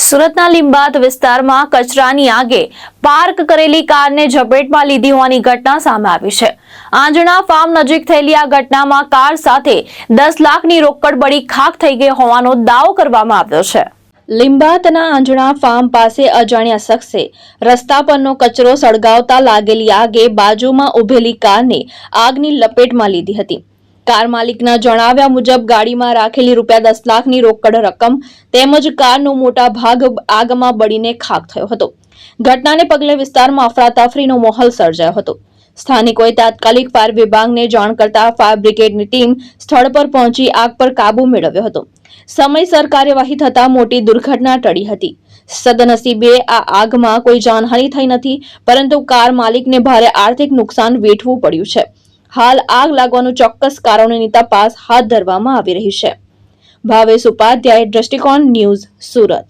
સુરતના લીંબાદ વિસ્તારમાં કચરાની આગે પાર્ક કરેલી કારને ઝપેટમાં લીધી હોવાની ઘટના સામે આવી છે। આંજણા ફાર્મ નજીક થયેલી આ ઘટનામાં કાર સાથે 10 લાખની રોકડ બળી ખાખ થઈ ગઈ હોવાનો દાવો કરવામાં આવ્યો છે। લીંબાદના આંજણા ફાર્મ પાસે અજાણ્યા શખ્સે રસ્તા પરનો કચરો સળગાવતા લાગેલી આગે બાજુમાં ઉભેલી કારને આગની લપેટમાં લીધી હતી। કાર માલિકના જણાવ્યા મુજબ ગાડીમાં રાખેલી ₹10 લાખની રોકડ રકમ તેમજ કારનો મોટા ભાગ આગમાં બળીને ખાખ થયો હતો। ઘટનાને પગલે વિસ્તારમાં અફરાતફરીનો માહોલ સર્જાયો હતો। સ્થાનિકોએ તાત્કાલિક ફાયર વિભાગને જાણ કરતા ફાયર બ્રિગેડની ટીમ સ્થળ પર પહોંચી આગ પર કાબુ મેળવ્યો હતો। સમયસર કાર્યવાહી થતા મોટી દુર્ઘટના ટળી હતી। સદનસીબે આ આગમાં કોઈ જાનહાનિ થઈ નથી, પરંતુ કાર માલિકને ભારે આર્થિક નુકસાન વેઠવું પડ્યું છે। હાલ આગ લાગવાનું ચોક્કસ કારણોની તપાસ હાથ ધરવામાં આવી રહી છે। ભાવેશ ઉપાધ્યાય, દ્રષ્ટિકોણ ન્યૂઝ, સુરત।